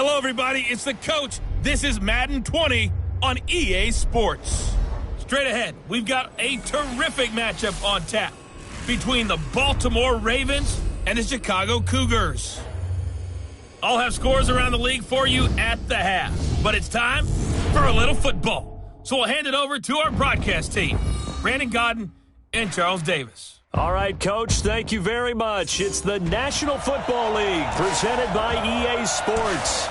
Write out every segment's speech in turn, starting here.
Hello, everybody. It's the coach. This is Madden 20 on EA Sports. Straight ahead, we've got a terrific matchup on tap between the Baltimore Ravens and the Chicago Cougars. I'll have scores around the league for you at the half, but it's time for a little football. So we'll hand it over to our broadcast team, Brandon Godden and Charles Davis. All right, Coach, thank you very much. It's the National Football League presented by EA Sports.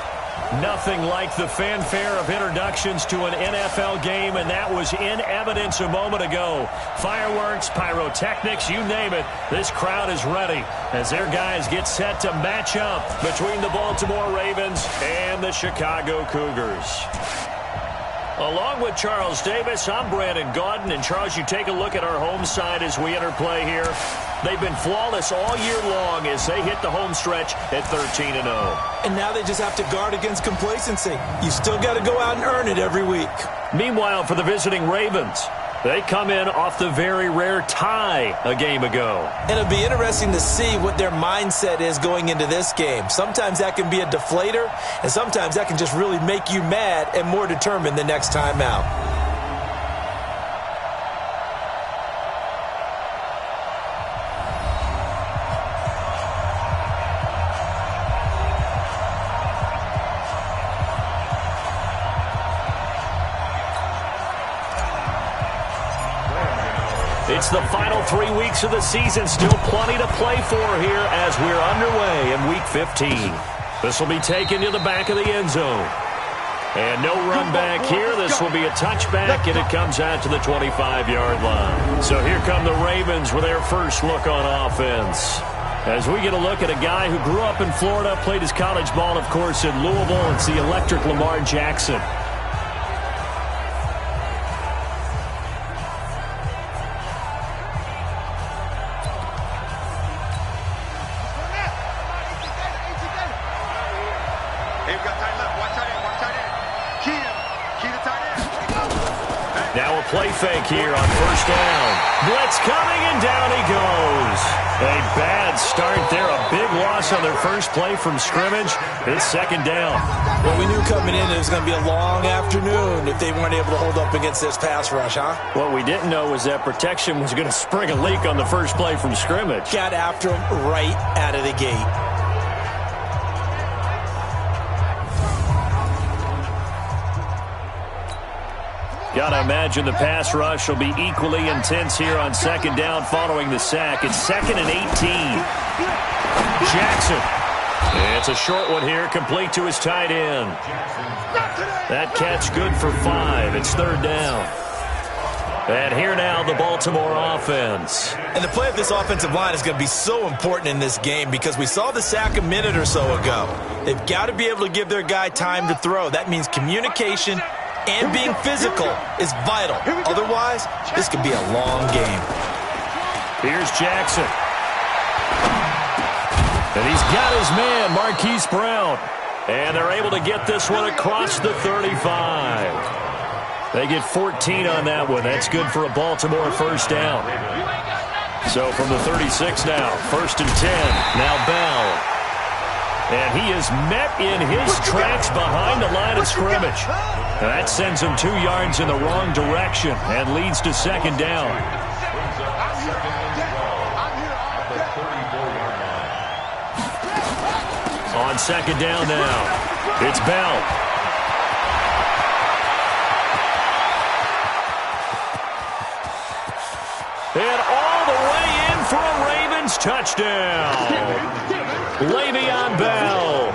Nothing like the fanfare of introductions to an NFL game, and that was in evidence a moment ago. Fireworks, pyrotechnics, you name it. This crowd is ready as their guys get set to match up between the Baltimore Ravens and the Chicago Cougars. Along with Charles Davis, I'm Brandon Godden. And, Charles, you take a look at our home side as we enter play here. They've been flawless all year long as they hit the home stretch at 13-0. And now they just have to guard against complacency. You still got to go out and earn it every week. Meanwhile, for the visiting Ravens, they come in off the very rare tie a game ago. And it'll be interesting to see what their mindset is going into this game. Sometimes that can be a deflator, and sometimes that can just really make you mad and more determined the next time out. It's the final 3 weeks of the season. Still plenty to play for here as we're underway in Week 15. This will be taken to the back of the end zone. And no run back here. This will be a touchback, and it comes out to the 25-yard line. So here come the Ravens with their first look on offense. As we get a look at a guy who grew up in Florida, played his college ball, of course, in Louisville. It's the electric Lamar Jackson. Play fake here on first down. Blitz coming, and down he goes. A bad start there. A big loss on their first play from scrimmage. It's second down. Well, we knew coming in it was going to be a long afternoon if they weren't able to hold up against this pass rush, huh? What we didn't know was that protection was going to spring a leak on the first play from scrimmage. Got after him right out of the gate. Gotta imagine the pass rush will be equally intense here on second down following the sack. It's 2nd and 18. Jackson. It's a short one here, complete to his tight end. That catch good for 5. It's third down. And here now the Baltimore offense. And the play of this offensive line is going to be so important in this game because we saw the sack a minute or so ago. They've got to be able to give their guy time to throw. That means communication and being physical is vital. Otherwise, this could be a long game. Here's Jackson. And he's got his man, Marquise Brown. And they're able to get this one across the 35. They get 14 on that one. That's good for a Baltimore first down. So from the 36 now, 1st and 10. Now Bell. And he is met in his tracks behind the line of scrimmage. That sends him 2 yards in the wrong direction and leads to second down. On second down now, it's Bell. And all the way in for a Ravens touchdown. Le'Veon Bell,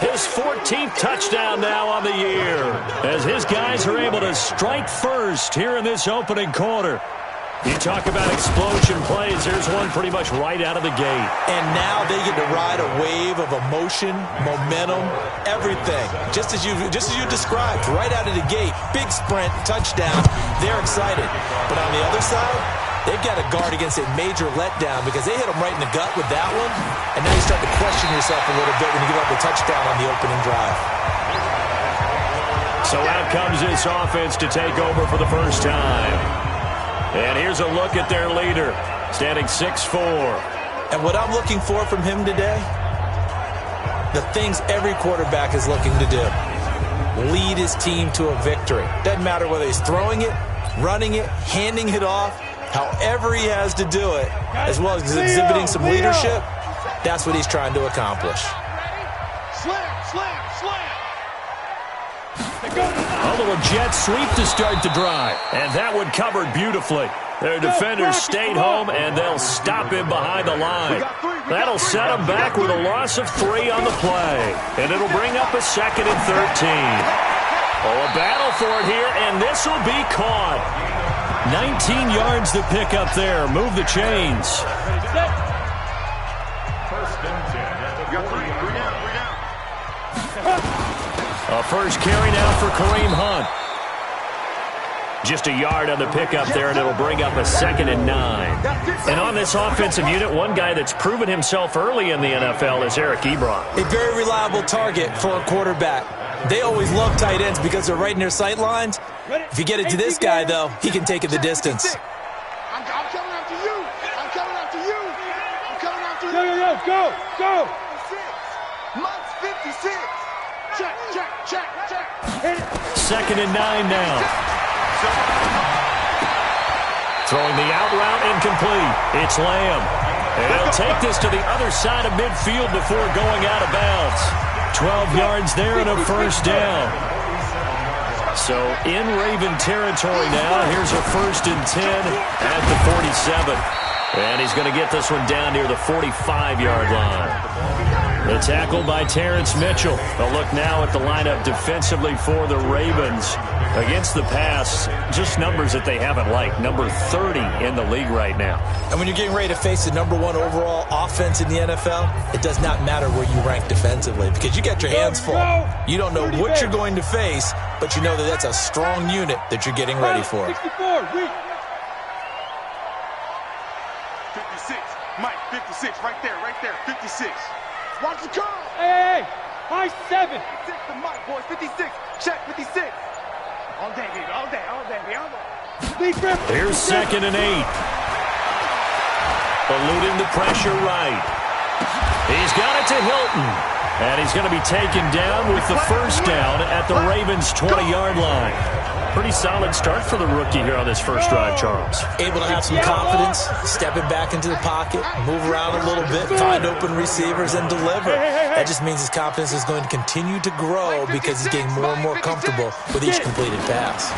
his 14th touchdown now on the year, as his guys are able to strike first here in this opening quarter. You talk about explosion plays, there's one pretty much right out of the gate. And now they get to ride a wave of emotion, momentum, everything. Just as you described, right out of the gate, big sprint, touchdown, they're excited. But on the other side, they've got to guard against a major letdown because they hit them right in the gut with that one. And now you start to question yourself a little bit when you give up a touchdown on the opening drive. So out comes this offense to take over for the first time. And here's a look at their leader, standing 6'4". And what I'm looking for from him today, the things every quarterback is looking to do. Lead his team to a victory. Doesn't matter whether he's throwing it, running it, handing it off, however he has to do it, as well as exhibiting some leadership, that's what he's trying to accomplish. A little jet sweep to start the drive. And that one covered beautifully. Their defenders stayed home, and they'll stop him behind the line. That'll set him back with a loss of 3 on the play. And it'll bring up a 2nd and 13. Oh, a battle for it here, and this will be caught. 19 yards to pick up there. Move the chains. A first carry now for Kareem Hunt. Just a yard on the pickup there, and it'll bring up a 2nd and 9. And on this offensive unit, one guy that's proven himself early in the NFL is Eric Ebron. A very reliable target for a quarterback. They always love tight ends because they're right in their sight lines. If you get it to this guy, though, he can take it the distance. I'm coming after you. I'm coming after you. I'm coming after you. Go. 56. Check. 2nd and 9 now. Throwing the out route incomplete. It's Lamb. And he'll take this to the other side of midfield before going out of bounds. 12 yards there and a first down. So in Raven territory now. Here's a 1st and 10 at the 47. And he's going to get this one down near the 45-yard line. The tackle by Terrence Mitchell. A look now at the lineup defensively for the Ravens. Against the pass, just numbers that they haven't liked. Number 30 in the league right now. And when you're getting ready to face the number 1 overall offense in the NFL, it does not matter where you rank defensively because you got your hands full. You don't know what you're going to face, but you know that that's a strong unit that you're getting ready for. 56, Mike, 56, right there, 56. Watch the curl. Hey, high 7. 56 to Mike, boys, 56. Check, 56. All day, baby, all day. Here's 2nd and 8. Eluding the pressure right. He's got it to Hilton. And he's going to be taken down with the first down at the Ravens' 20-yard line. Pretty solid start for the rookie here on this first drive, Charles. Able to have some confidence, stepping back into the pocket, move around a little bit, find open receivers, and deliver. That just means his confidence is going to continue to grow because he's getting more and more comfortable with each completed pass.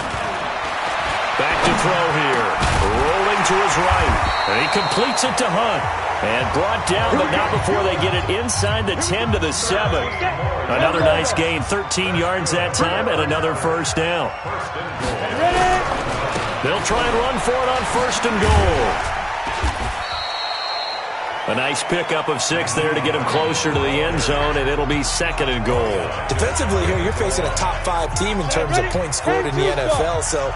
Back to throw here. Rolling to his right. And he completes it to Hunt. And brought down, but not before they get it inside the 10 to the 7. Another nice gain, 13 yards that time, and another first down. They'll try and run for it on 1st and goal. A nice pickup of 6 there to get him closer to the end zone, and it'll be 2nd and goal. Defensively here, you're facing a top 5 team in terms of points scored in the NFL, so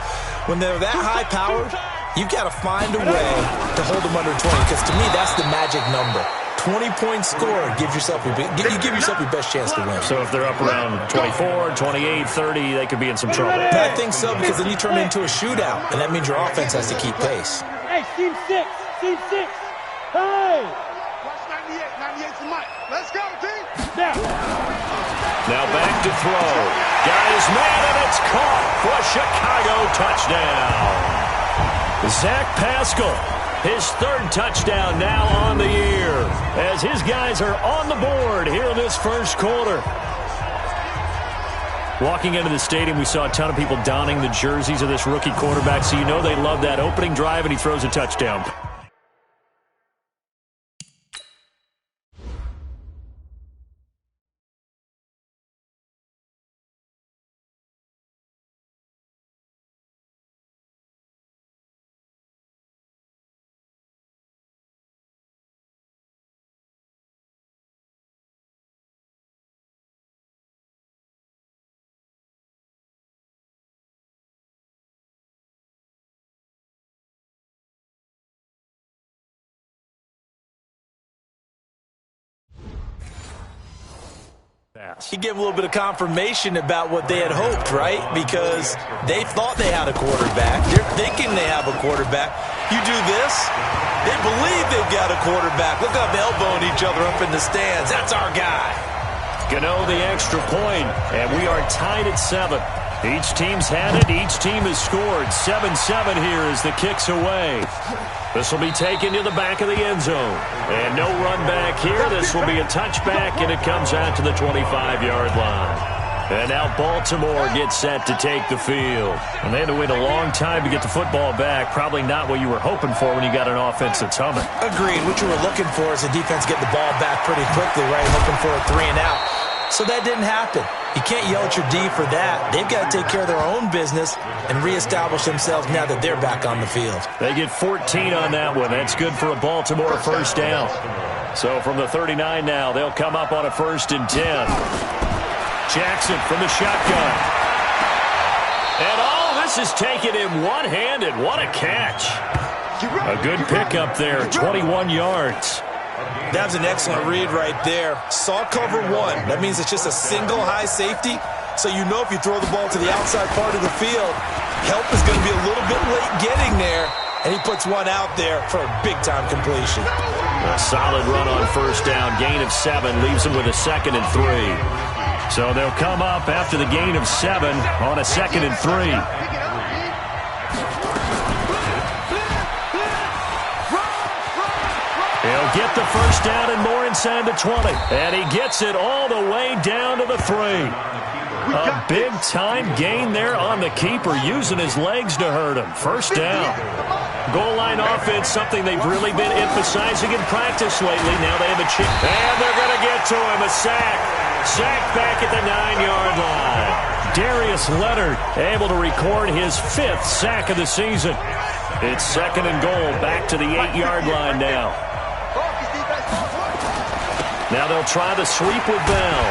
when they're that high-powered, you've got to find a way to hold them under 20, because to me, that's the magic number. 20 points scored, you give yourself your best chance to win. So if they're up around 24, 28, 30, they could be in some trouble. But I think so, because then you turn it into a shootout, and that means your offense has to keep pace. Hey, team 6. Hey! Watch 98 to Mike. Let's go, team. Now back to throw. Guys, man, and it's caught for a Chicago touchdown. Zach Pascal, his 3rd touchdown now on the year, as his guys are on the board here in this first quarter. Walking into the stadium, we saw a ton of people donning the jerseys of this rookie quarterback, so you know they love that opening drive, and he throws a touchdown. You give a little bit of confirmation about what they had hoped, right? Because they thought they had a quarterback. They're thinking they have a quarterback. You do this, they believe they've got a quarterback. Look up, elbowing each other up in the stands. That's our guy. Gano the extra point, and we are tied at 7. Each team's had it. Each team has scored. 7-7 here as the kick's away. This will be taken to the back of the end zone. And no run back here. This will be a touchback, and it comes out to the 25-yard line. And now Baltimore gets set to take the field. And they had to wait a long time to get the football back. Probably not what you were hoping for when you got an offense that's humming. Agreed. What you were looking for is the defense getting the ball back pretty quickly, right? Looking for a 3 and out. So that didn't happen. You can't yell at your D for that. They've got to take care of their own business and reestablish themselves now that they're back on the field. They get 14 on that one. That's good for a Baltimore first down. So from the 39 now, they'll come up on a 1st and 10. Jackson from the shotgun. And this is taken in one-handed. What a catch. A good pickup there, 21 yards. That was an excellent read right there. Saw cover 1. That means it's just a single high safety. So you know if you throw the ball to the outside part of the field, help is going to be a little bit late getting there. And he puts one out there for a big-time completion. A solid run on first down. Gain of 7 leaves him with a 2nd and 3. So they'll come up after the gain of 7 on a 2nd and 3. He'll get the first down and more inside the 20. And he gets it all the way down to the 3. A big-time gain there on the keeper, using his legs to hurt him. First down. Goal line offense, something they've really been emphasizing in practice lately. Now they have a chip. And they're going to get to him. A sack. Sack back at the 9-yard line. Darius Leonard able to record his 5th sack of the season. It's 2nd and goal, back to the 8-yard line now. Now they'll try the sweep with Bell.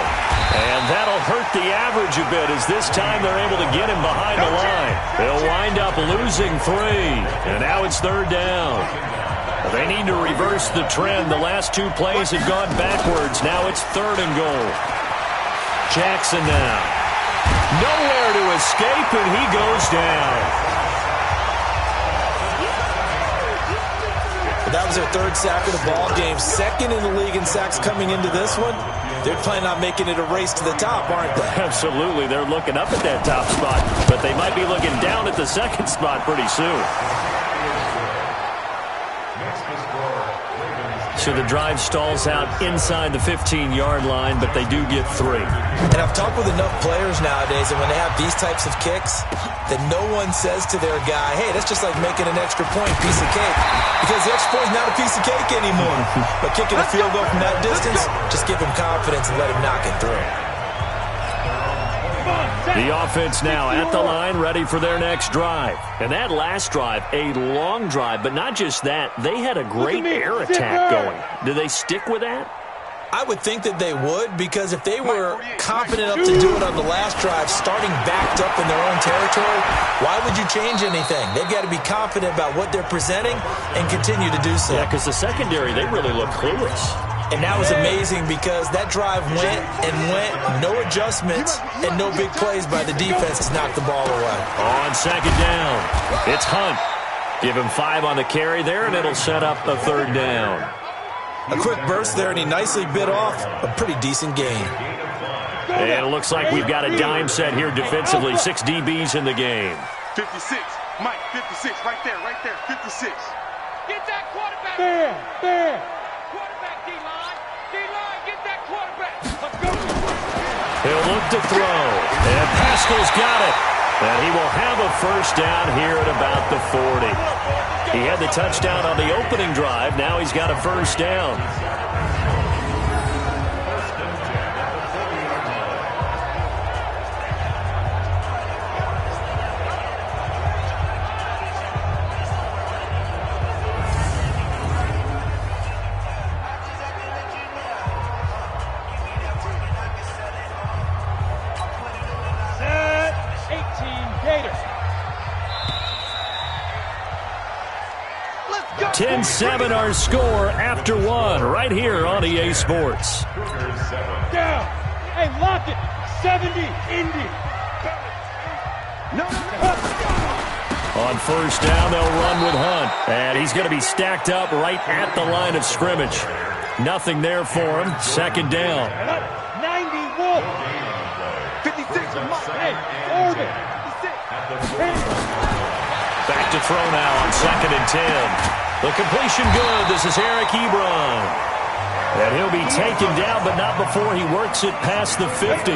And that'll hurt the average a bit as this time they're able to get him behind the line. They'll wind up losing 3. And now it's 3rd down. They need to reverse the trend. The last 2 plays have gone backwards. Now it's 3rd and goal. Jackson now. Nowhere to escape, and he goes down. That was their 3rd sack of the ball game. 2nd in the league in sacks coming into this one. They're planning on making it a race to the top, aren't they? Absolutely. They're looking up at that top spot, but they might be looking down at the 2nd spot pretty soon. So the drive stalls out inside the 15-yard line, but they do get 3. And I've talked with enough players nowadays that when they have these types of kicks, that no one says to their guy, hey, that's just like making an extra point, piece of cake. Because the extra point is not a piece of cake anymore. But kicking a field goal from that distance, just give him confidence and let him knock it through. The offense now at the line, ready for their next drive. And that last drive, a long drive, but not just that. They had a great air attack going. Do they stick with that? I would think that they would, because if they were confident enough to do it on the last drive, starting backed up in their own territory, why would you change anything? They've got to be confident about what they're presenting and continue to do so. Yeah, because the secondary, they really look clueless. And that was amazing because that drive went and went, no adjustments, and no big plays by the defense to knock the ball away. On 2nd down, it's Hunt. Give him 5 on the carry there, and it'll set up the 3rd down. A quick burst there, and he nicely bit off a pretty decent gain. And it looks like we've got a dime set here defensively. 6 DBs in the game. 56, Mike, 56, right there, 56. Get that quarterback. There. Quarterback, D-line. D-line, get that quarterback. Let's go. He'll look to throw. And Pascal's got it. And he will have a first down here at about the 40. He had the touchdown on the opening drive. Now he's got a first down. Set. 18 Gators. 10-7 our score after 1 right here on EA Sports. Down. Hey, lock it. 70, Indy. On first down, they'll run with Hunt. And he's going to be stacked up right at the line of scrimmage. Nothing there for him. 2nd down. 91. Back to throw now on 2nd and 10. The completion good. This is Eric Ebron. And he'll be taken down, but not before he works it past the 50.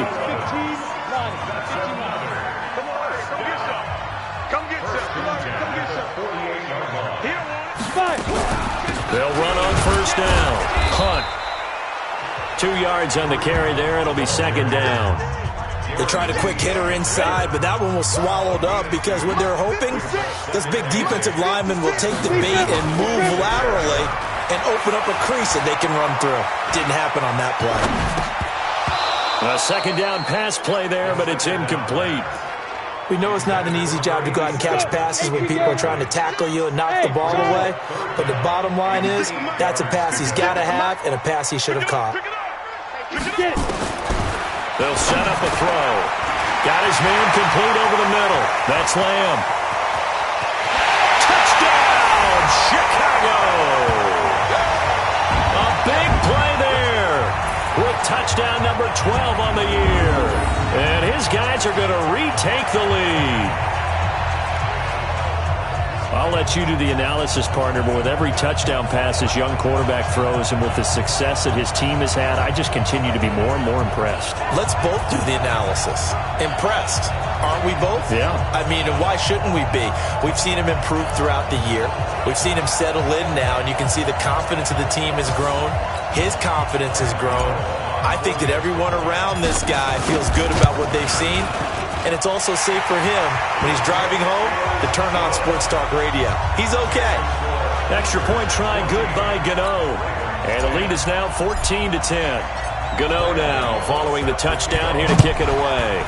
They'll run on 1st down. Hunt. 2 yards on the carry there. It'll be 2nd down. They tried a quick hitter inside, but that one was swallowed up because what they're hoping, this big defensive lineman will take the bait and move laterally and open up a crease that they can run through. Didn't happen on that play. A 2nd down pass play there, but it's incomplete. We know it's not an easy job to go out and catch passes when people are trying to tackle you and knock the ball away. But the bottom line is, that's a pass he's got to have and a pass he should have caught. They'll set up a throw. Got his man complete over the middle. That's Lamb. Touchdown, Chicago! A big play there with touchdown number 12 on the year. And his guys are going to retake the lead. I'll let you do the analysis, partner, but with every touchdown pass this young quarterback throws and with the success that his team has had, I just continue to be more and more impressed. Let's both do the analysis. Impressed. Aren't we both? Yeah. I mean, and why shouldn't we be? We've seen him improve throughout the year. We've seen him settle in now, and you can see the confidence of the team has grown. His confidence has grown. I think that everyone around this guy feels good about what they've seen. And it's also safe for him when he's driving home to turn on Sports Talk Radio. He's okay. Extra point try good by Gano. And the lead is now 14-10. Gano now following the touchdown here to kick it away.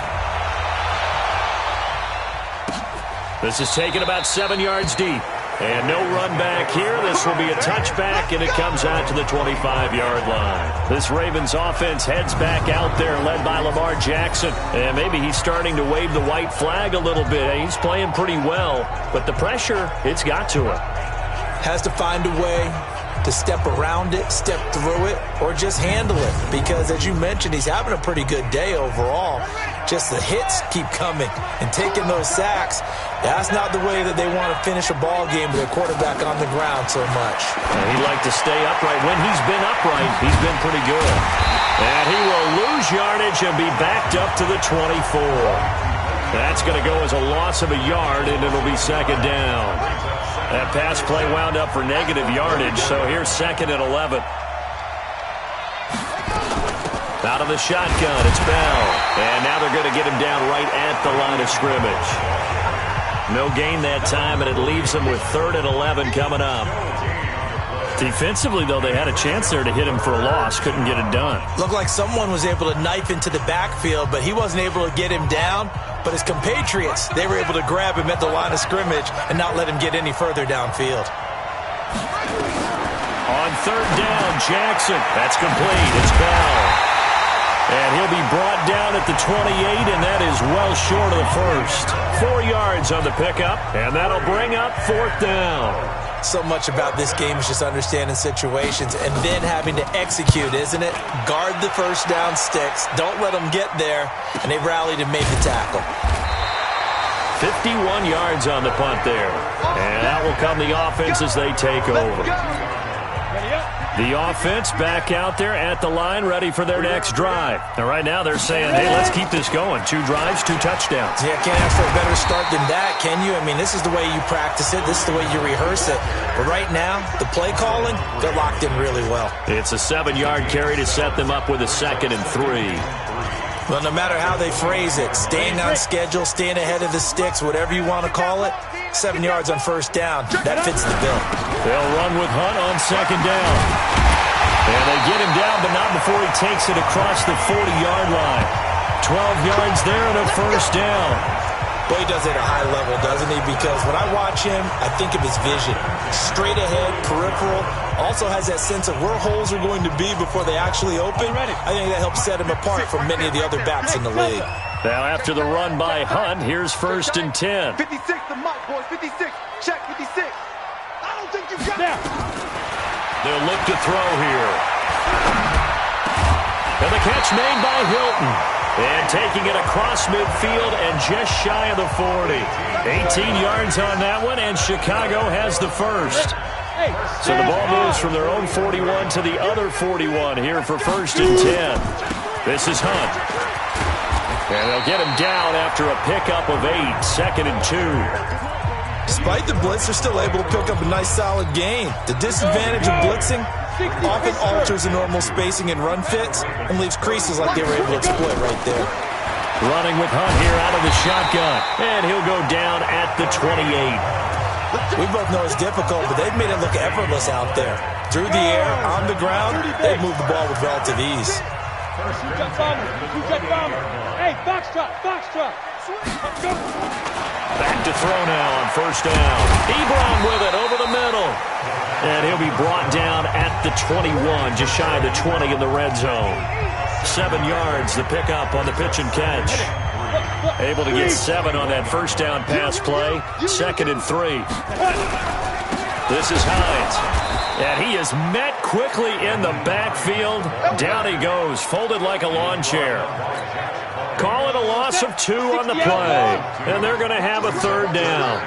This is taken about 7 yards deep. And no run back here. This will be a touchback, and it comes out to the 25-yard line. This Ravens offense heads back out there, led by Lamar Jackson. And maybe he's starting to wave the white flag a little bit. He's playing pretty well, but the pressure, it's got to him. Has to find a way to step around it, step through it, or just handle it. Because, as you mentioned, he's having a pretty good day overall. Just the hits keep coming and taking those sacks. That's not the way that they want to finish a ball game with a quarterback on the ground so much. He'd like to stay upright. When he's been upright, he's been pretty good. And he will lose yardage and be backed up to the 24. That's going to go as a loss of a yard, and it'll be 2nd down. That pass play wound up for negative yardage, so here's 2nd and 11. Out of the shotgun, it's Bell. And now they're going to get him down right at the line of scrimmage. No gain that time, and it leaves them with 3rd and 11 coming up. Defensively, though, they had a chance there to hit him for a loss. Couldn't get it done. Looked like someone was able to knife into the backfield, but he wasn't able to get him down. But his compatriots, they were able to grab him at the line of scrimmage and not let him get any further downfield. On 3rd down, Jackson. That's complete. It's Bell. And he'll be brought down at the 28, and that is well short of the first. 4 yards on the pickup, and that'll bring up 4th down. So much about this game is just understanding situations and then having to execute, isn't it? Guard the first down sticks. Don't let them get there, and they rallied and made the tackle. 51 yards on the punt there. And out will come the offense as they take over. The offense back out there at the line, ready for their next drive. And right now they're saying, hey, let's keep this going. 2 drives, 2 touchdowns. Yeah, can't ask for a better start than that, can you? I mean, this is the way you practice it. This is the way you rehearse it. But right now, the play calling, they're locked in really well. It's a 7-yard carry to set them up with a 2nd and 3. Well, no matter how they phrase it, staying on schedule, staying ahead of the sticks, whatever you want to call it, 7 yards on 1st down, that fits the bill. They'll run with Hunt on 2nd down. And they get him down, but not before he takes it across the 40-yard line. 12 yards there and a 1st down. Boy, he does it at a high level, doesn't he? Because when I watch him, I think of his vision. Straight ahead, peripheral. Also has that sense of where holes are going to be before they actually open. I think that helps set him apart from many of the other backs in the league. Now after the run by Hunt, here's 1st and 10. 56, the mic, boys. 56. Check, 56. I don't think you got it. They'll look to throw here. And the catch made by Hilton. And taking it across midfield and just shy of the 40. 18 yards on that one, and Chicago has the first. So the ball moves from their own 41 to the other 41 here for 1st and 10. This is Hunt. And they'll get him down after a pickup of 8, 2nd and 2. Despite the blitz, they're still able to pick up a nice, solid gain. The disadvantage of blitzing often alters the normal spacing and run fits and leaves creases like they were able to exploit right there. Running with Hunt here out of the shotgun. And he'll go down at the 28. We both know it's difficult, but they've made it look effortless out there. Through the air, on the ground, they've moved the ball with relative ease. Hey, foxtrot, foxtrot. Back to throw now on 1st down. Ebron with it over the middle. And he'll be brought down at the 21, just shy of the 20 in the red zone. 7 yards, the pickup on the pitch and catch. Able to get 7 on that 1st down pass play. 2nd and 3. This is Hines. And he is met quickly in the backfield. Down he goes, folded like a lawn chair. Call it a loss of 2 on the play. And they're going to have a 3rd down.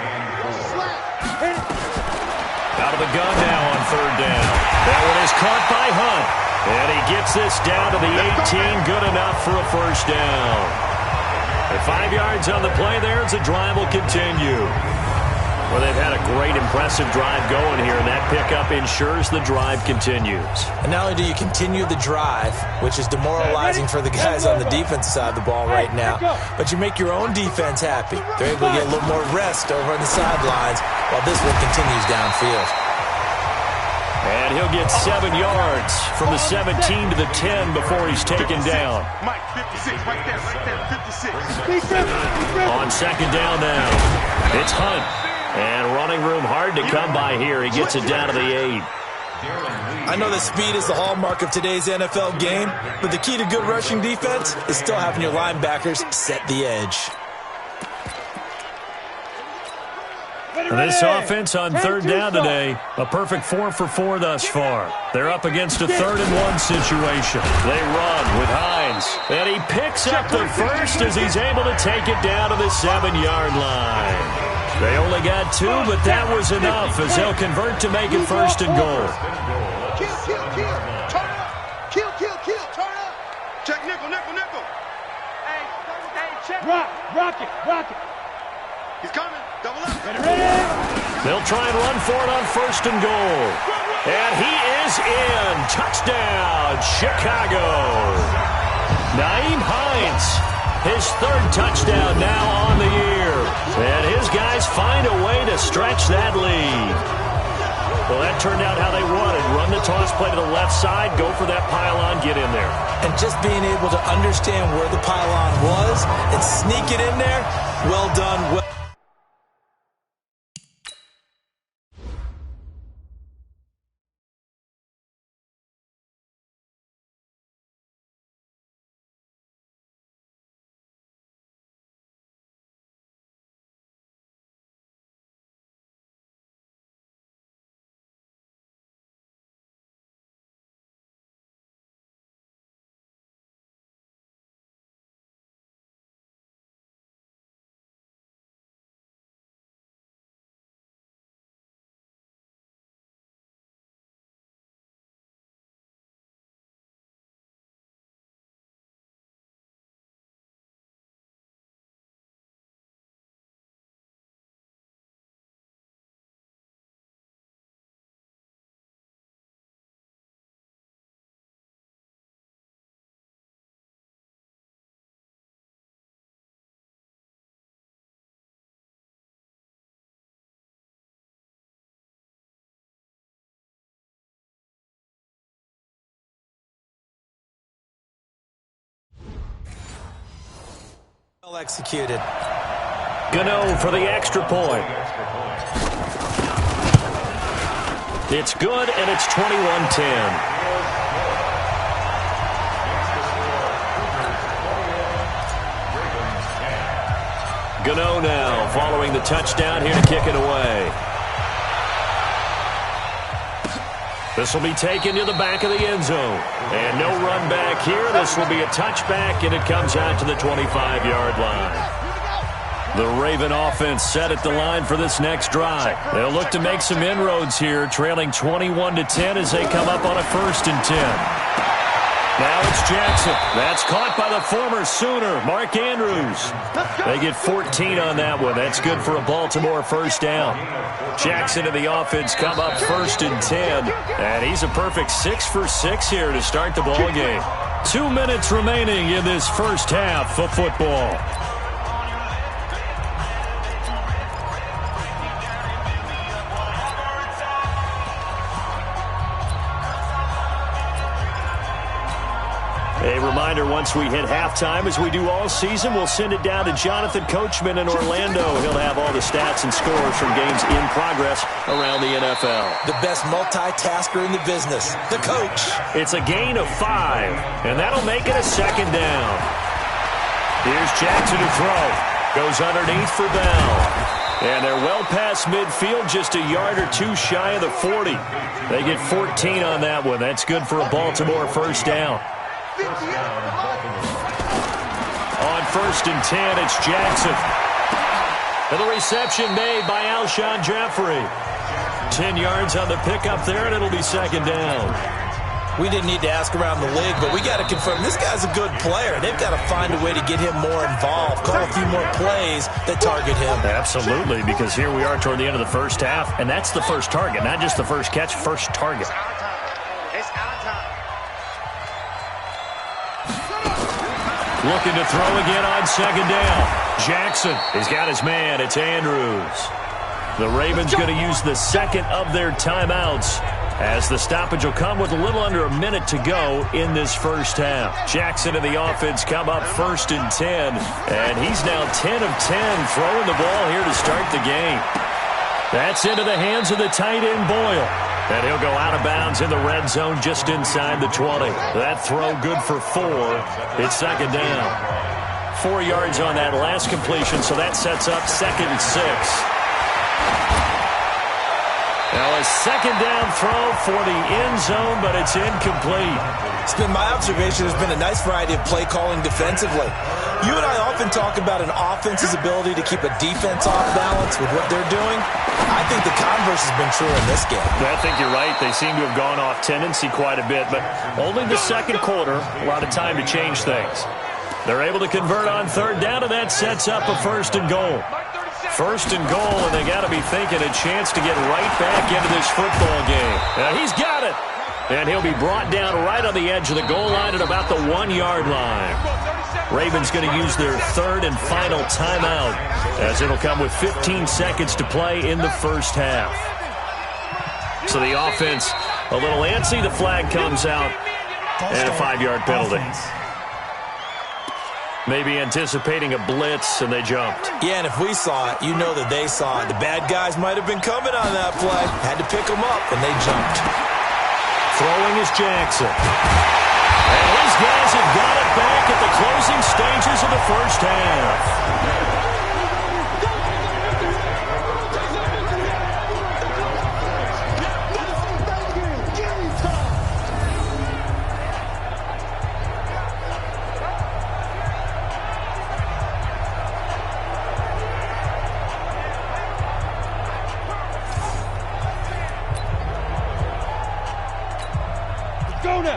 Out of the gun now on 3rd down. That one is caught by Hunt. And he gets this down to the 18. Good enough for a 1st down. And 5 yards on the play there as the drive will continue. Well, they've had a great, impressive drive going here, and that pickup ensures the drive continues. And not only do you continue the drive, which is demoralizing for the guys on the defensive side of the ball right now, but you make your own defense happy. They're able to get a little more rest over on the sidelines while this one continues downfield. And he'll get 7 yards from the 17 to the 10 before he's taken down. Mike, 56, right there, 56. On 2nd down now, it's Hunt. And running room hard to come by here. He gets it down to the 8. I know that speed is the hallmark of today's NFL game, but the key to good rushing defense is still having your linebackers set the edge. This offense on 3rd down today, a perfect 4 for 4 thus far. They're up against a 3rd and 1 situation. They run with Hines, and he picks up the first as he's able to take it down to the 7-yard line. They only got 2, but that was enough as they'll convert to make it 1st and goal. Kill, turn up. Kill, turn up. Check nickel. Hey, check. Rock it. He's coming. Double up. Ready. They'll try and run for it on 1st and goal. And he is in. Touchdown, Chicago. Nyheim Hines, his 3rd touchdown now on the year. And his guys find a way to stretch that lead. Well, that turned out how they wanted. Run the toss play to the left side, go for that pylon, get in there. And just being able to understand where the pylon was and sneak it in there, well done. Well executed. Gano for the extra point. It's good, and it's 21-10. Gano now following the touchdown here to kick it away. This will be taken to the back of the end zone. And no run back here. This will be a touchback, and it comes out to the 25-yard line. The Raven offense set at the line for this next drive. They'll look to make some inroads here, trailing 21-10 as they come up on a 1st and 10. Now it's Jackson. That's caught by the former Sooner, Mark Andrews. They get 14 on that one. That's good for a Baltimore first down. Jackson and the offense come up 1st and 10, and he's a perfect 6 for 6 here to start the ball game. 2 minutes remaining in this first half of football. A reminder, once we hit halftime, as we do all season, we'll send it down to Jonathan Coachman in Orlando. He'll have all the stats and scores from games in progress around the NFL. The best multitasker in the business, the coach. It's a gain of 5, and that'll make it a 2nd down. Here's Jackson to throw. Goes underneath for Bell. And they're well past midfield, just a yard or 2 shy of the 40. They get 14 on that one. That's good for a Baltimore first down. On 1st and 10, it's Jackson. And the reception made by Alshon Jeffrey. 10 yards on the pickup there, and it'll be 2nd down. We didn't need to ask around the league, but we got to confirm this guy's a good player. They've got to find a way to get him more involved, call a few more plays that target him. Absolutely, because here we are toward the end of the first half, and that's the first target, not just the first catch, first target. Looking to throw again on 2nd down. Jackson, he's got his man. It's Andrews. The Ravens going to use the 2nd of their timeouts, as the stoppage will come with a little under a minute to go in this first half. Jackson and the offense come up 1st and 10, and he's now 10 of 10 throwing the ball here to start the game. That's into the hands of the tight end Boyle. And he'll go out of bounds in the red zone just inside the 20. That throw good for 4. It's 2nd down. 4 yards on that last completion, so that sets up 2nd and 6. Now a 2nd down throw for the end zone, but it's incomplete. It's been my observation. There's been a nice variety of play calling defensively. You and I often talk about an offense's ability to keep a defense off balance with what they're doing. I think the converse has been true in this game. I think you're right. They seem to have gone off tendency quite a bit, but only the 2nd quarter, a lot of time to change things. They're able to convert on 3rd down, and that sets up a 1st and goal. 1st and goal, and they got to be thinking a chance to get right back into this football game. Now he's got it. And he'll be brought down right on the edge of the goal line at about the 1-yard line. Ravens going to use their 3rd and final timeout, as it'll come with 15 seconds to play in the first half. So the offense a little antsy. The flag comes out, and a 5-yard penalty. Maybe anticipating a blitz, and they jumped. Yeah, and if we saw it, you know that they saw it. The bad guys might have been coming on that play. Had to pick them up, and they jumped. Throwing is Jackson. And these guys have got it back at the closing stages of the first half.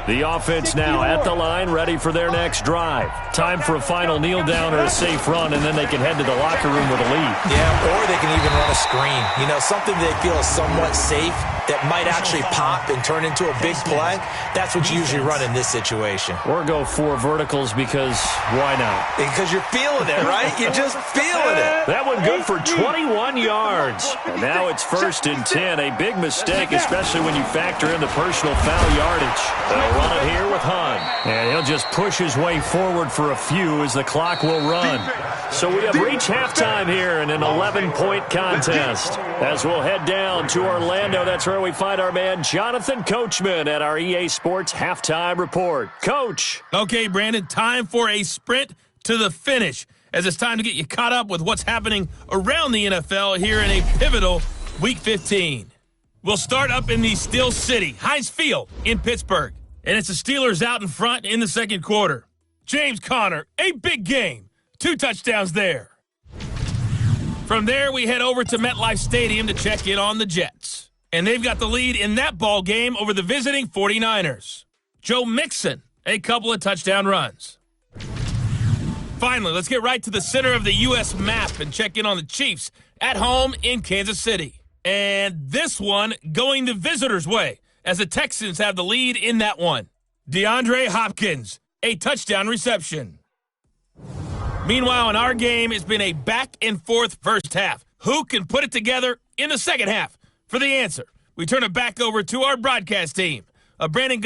The offense now at the line, ready for their next drive. Time for a final kneel down or a safe run, and then they can head to the locker room with a lead. Yeah, or they can even run a screen. You know, something they feel is somewhat safe that might actually pop and turn into a big play. That's what you usually run in this situation. Or go 4 verticals, because why not? Because you're feeling it, right? You're just feeling it. That one good for 21 yards. And now it's 1st and 10. A big mistake, especially when you factor in the personal foul yardage. They'll run it here with Hunt. And he'll just push his way forward for a few as the clock will run. So we have reached halftime here in an 11-point contest. As we'll head down to Orlando, that's where we find our man Jonathan Coachman at our EA Sports Halftime Report. Coach. Okay, Brandon, time for a sprint to the finish, as it's time to get you caught up with what's happening around the NFL here in a pivotal Week 15. We'll start up in the Steel City, Heinz Field in Pittsburgh. And it's the Steelers out in front in the second quarter. James Conner, a big game. 2 touchdowns there. From there, we head over to MetLife Stadium to check in on the Jets. And they've got the lead in that ball game over the visiting 49ers. Joe Mixon, a couple of touchdown runs. Finally, let's get right to the center of the U.S. map and check in on the Chiefs at home in Kansas City. And this one going the visitors' way as the Texans have the lead in that one. DeAndre Hopkins, a touchdown reception. Meanwhile, in our game, it's been a back-and-forth first half. Who can put it together in the second half? For the answer, we turn it back over to our broadcast team. Brandon